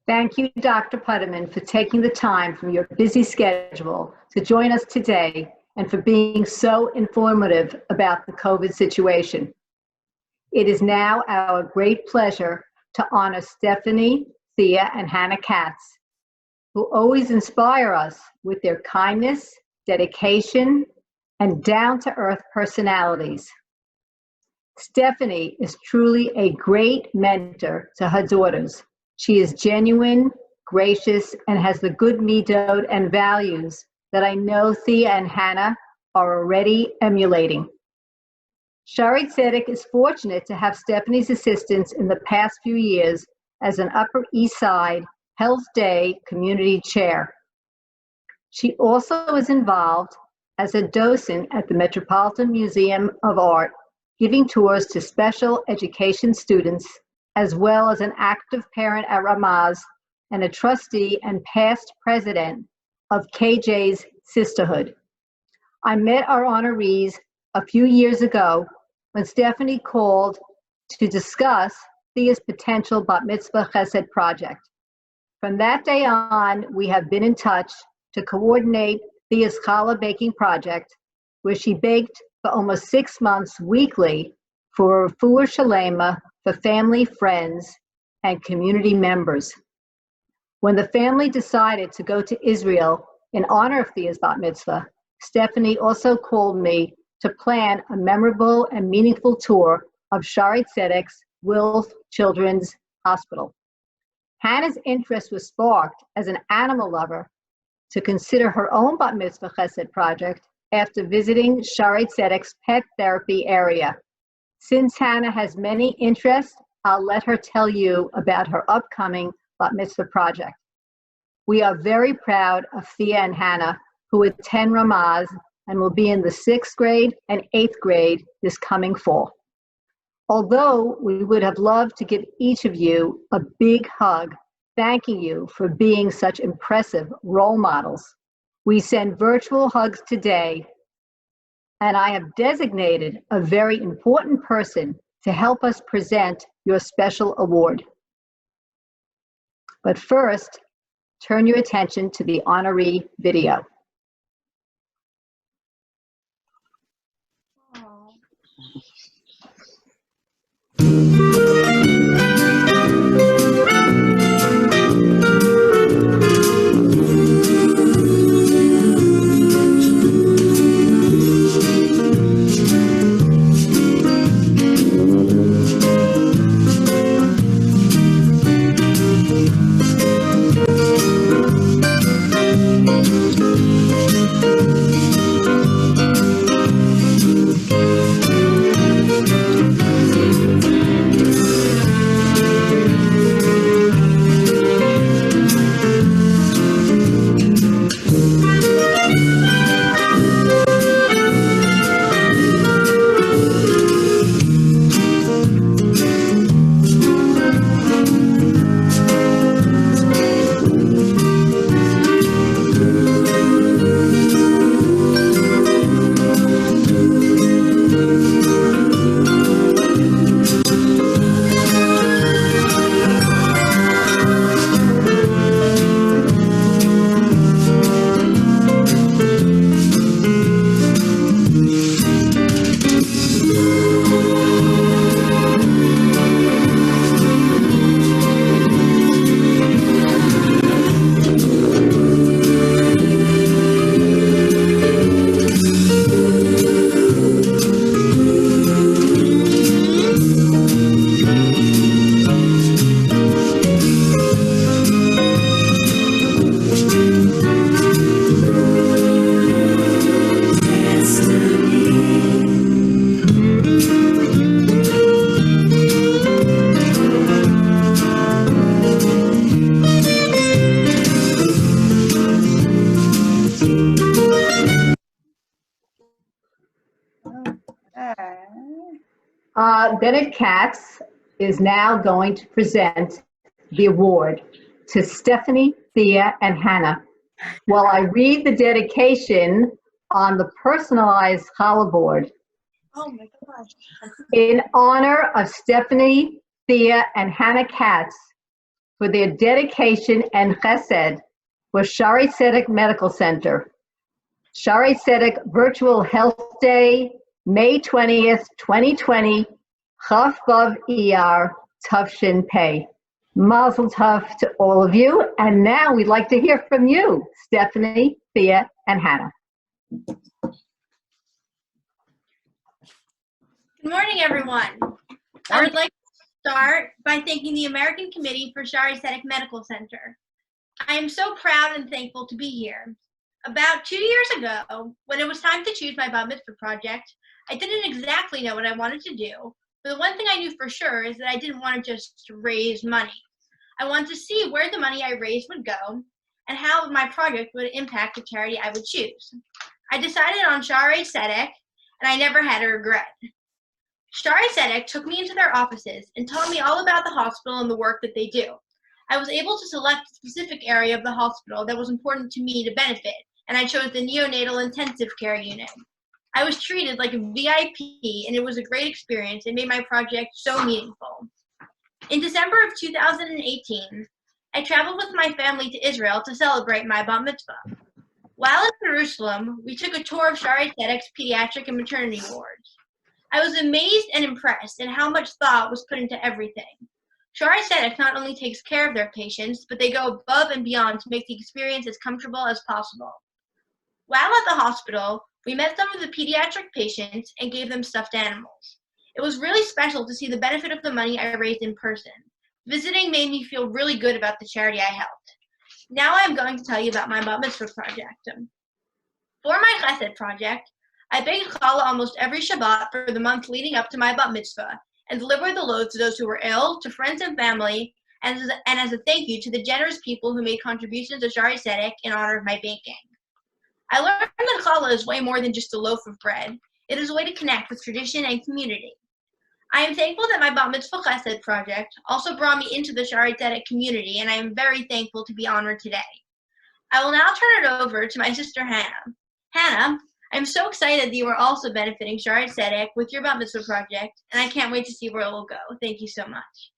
Thank you, Dr. Putterman, for taking the time from your busy schedule to join us today and for being so informative about the COVID situation. It is now our great pleasure to honor Stephanie, Thea, and Hannah Katz, who always inspire us with their kindness, dedication, and down-to-earth personalities. Stephanie is truly a great mentor to her daughters. She is genuine, gracious, and has the good midot and values that I know Thea and Hannah are already emulating. Shaare Zedek is fortunate to have Stephanie's assistance in the past few years as an Upper East Side Health Day community chair. She also is involved as a docent at the Metropolitan Museum of Art, giving tours to special education students, as well as an active parent at Ramaz and a trustee and past president of KJ's Sisterhood. I met our honorees a few years ago when Stephanie called to discuss Thea's potential Bat Mitzvah Chesed project. From that day on, we have been in touch to coordinate Thea's challah baking project, where she baked for almost 6 months weekly for refuah shalema for family, friends, and community members. When the family decided to go to Israel in honor of Thea's bat mitzvah, Stephanie also called me to plan a memorable and meaningful tour of Shaare Zedek's Wilf Children's Hospital. Hannah's interest was sparked as an animal lover to consider her own bat mitzvah chesed project after visiting Shaare Zedek's pet therapy area. Since Hannah has many interests, I'll let her tell you about her upcoming bat mitzvah project. We are very proud of Thea and Hannah, who attend Ramaz and will be in the 6th grade and 8th grade this coming fall. Although we would have loved to give each of you a big hug, thanking you for being such impressive role models, we send virtual hugs today, and I have designated a very important person to help us present your special award. But first, turn your attention to the honoree video. Zedek Katz is now going to present the award to Stephanie, Thea, and Hannah. While I read the dedication on the personalized challah board, oh my gosh. In honor of Stephanie, Thea, and Hannah Katz, for their dedication and chesed for Shaare Zedek Medical Center. Shaare Zedek Virtual Health Day, May 20th, 2020, Chaf Vav Iyar, Tufshin Pei. Mazel tov to all of you. And now we'd like to hear from you, Stephanie, Thea, and Hannah. Good morning, everyone. I would like to start by thanking the American Committee for Shaare Zedek Medical Center. I am so proud and thankful to be here. About 2 years ago, when it was time to choose my bat mitzvah project, I didn't exactly know what I wanted to do, but the one thing I knew for sure is that I didn't want to just raise money. I wanted to see where the money I raised would go and how my project would impact the charity I would choose. I decided on Shaare Zedek, and I never had a regret. Shaare Zedek took me into their offices and taught me all about the hospital and the work that they do. I was able to select a specific area of the hospital that was important to me to benefit, and I chose the neonatal intensive care unit. I was treated like a VIP, and it was a great experience. It made my project so meaningful. In December of 2018, I traveled with my family to Israel to celebrate my bat mitzvah. While in Jerusalem, we took a tour of Shaare Zedek's pediatric and maternity wards. I was amazed and impressed at how much thought was put into everything. Shaare Zedek not only takes care of their patients, but they go above and beyond to make the experience as comfortable as possible. While at the hospital, we met some of the pediatric patients and gave them stuffed animals. It was really special to see the benefit of the money I raised in person. Visiting made me feel really good about the charity I helped. Now I'm going to tell you about my bat mitzvah project. For my chesed project, I baked challah almost every Shabbat for the month leading up to my bat mitzvah and delivered the loaves to those who were ill, to friends and family, and as a thank you to the generous people who made contributions to Shaare Zedek in honor of my baking. I learned that challah is way more than just a loaf of bread. It is a way to connect with tradition and community. I am thankful that my bat mitzvah chesed project also brought me into the Shaare Zedek community, and I am very thankful to be honored today. I will now turn it over to my sister Hannah. Hannah, I'm so excited that you are also benefiting Shaare Zedek with your bat mitzvah project, and I can't wait to see where it will go. Thank you so much.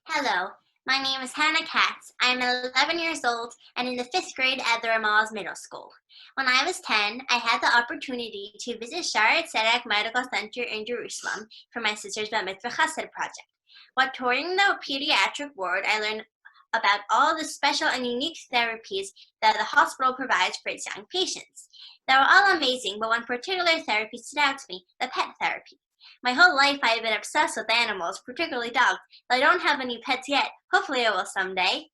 Hello, my name is Hannah Katz. I am 11 years old and in the 5th grade at the Ramaz Middle School. When I was 10, I had the opportunity to visit Shaare Zedek Medical Center in Jerusalem for my sister's bat mitzvah chesed project. While touring the pediatric ward, I learned about all the special and unique therapies that the hospital provides for its young patients. They were all amazing, but one particular therapy stood out to me, the pet therapy. My whole life I have been obsessed with animals, particularly dogs, but I don't have any pets yet. Hopefully I will someday.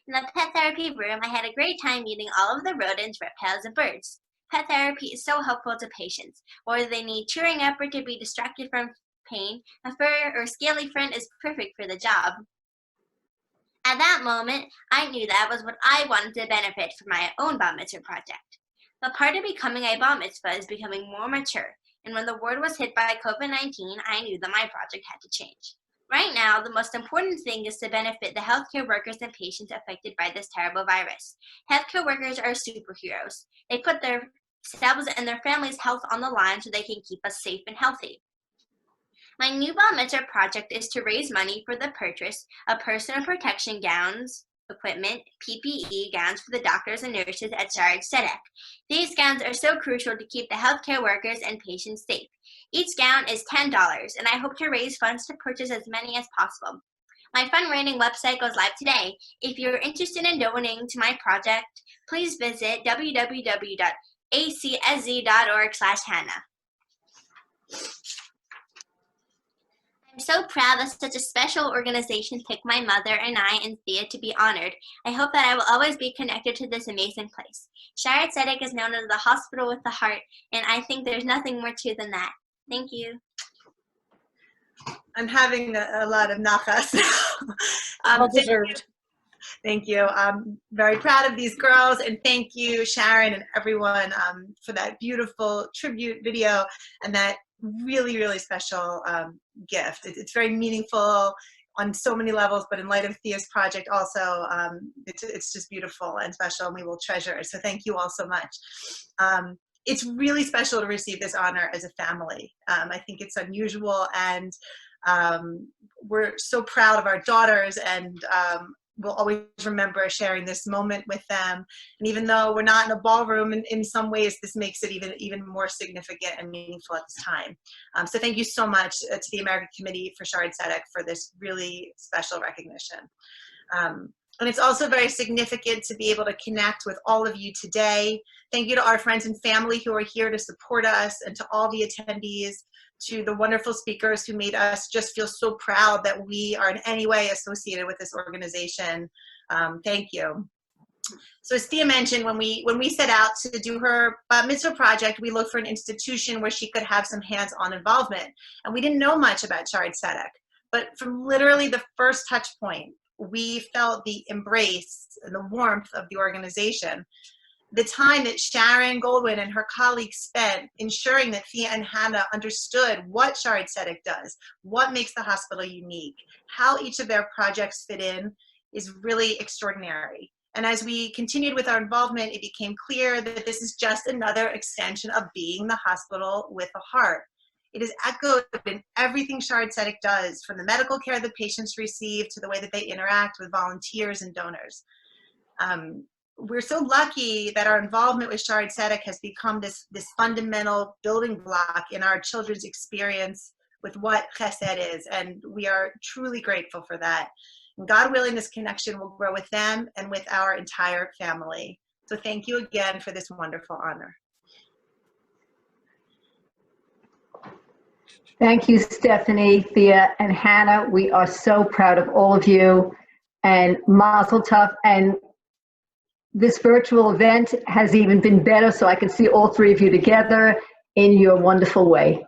In the pet therapy room, I had a great time meeting all of the rodents, reptiles, and birds. Pet therapy is so helpful to patients. Whether they need cheering up or to be distracted from pain, a fur or scaly friend is perfect for the job. At that moment, I knew that was what I wanted to benefit from my own bat mitzvah project. But part of becoming a bat mitzvah is becoming more mature, and when the world was hit by COVID-19, I knew that my project had to change. Right now, the most important thing is to benefit the healthcare workers and patients affected by this terrible virus. Healthcare workers are superheroes. They put themselves and their families' health on the line so they can keep us safe and healthy. My new bat mitzvah project is to raise money for the purchase of personal protection gowns, equipment, PPE gowns for the doctors and nurses at Shaare Zedek. These gowns are so crucial to keep the healthcare workers and patients safe. Each gown is $10, and I hope to raise funds to purchase as many as possible. My fundraising website goes live today. If you're interested in donating to my project, please visit www.aczz.org/Hannah. I'm so proud that such a special organization picked my mother and I and Thea to be honored. I hope that I will always be connected to this amazing place. Shaare Zedek is known as the hospital with the heart, and I think there's nothing more to than that. Thank you. I'm having a lot of nachas. Well deserved. Thank you. I'm very proud of these girls, and thank you, Sharon and everyone, for that beautiful tribute video and that really, really special gift. It's very meaningful on so many levels, but in light of Thea's project also, it's just beautiful and special, and we will treasure it. So thank you all so much. it's really special to receive this honor as a family. I think it's unusual, and we're so proud of our daughters, and we'll always remember sharing this moment with them. And even though we're not in a ballroom, in some ways this makes it even more significant and meaningful at this time. So thank you so much to the American Committee for Shaare Zedek for this really special recognition. And it's also very significant to be able to connect with all of you today. Thank you to our friends and family who are here to support us, and to all the attendees, to the wonderful speakers who made us just feel so proud that we are in any way associated with this organization. Thank you. So as Thea mentioned, when we set out to do her mitzvah project, we looked for an institution where she could have some hands-on involvement. And we didn't know much about Shaare Zedek, but from literally the first touch point, we felt the embrace and the warmth of the organization. The time that Sharon Goldwyn and her colleagues spent ensuring that Thea and Hannah understood what Shaare Zedek does, what makes the hospital unique, how each of their projects fit in, is really extraordinary. And as we continued with our involvement, it became clear that this is just another extension of being the hospital with a heart. It is echoed in everything Shaare Zedek does, from the medical care that patients receive to the way that they interact with volunteers and donors. We're so lucky that our involvement with Shaare Zedek has become this fundamental building block in our children's experience with what chesed is, and we are truly grateful for that. And God willing, this connection will grow with them and with our entire family. So thank you again for this wonderful honor. Thank you, Stephanie, Thea, and Hannah. We are so proud of all of you, and mazel tov. And this virtual event has even been better, so I can see all three of you together in your wonderful way.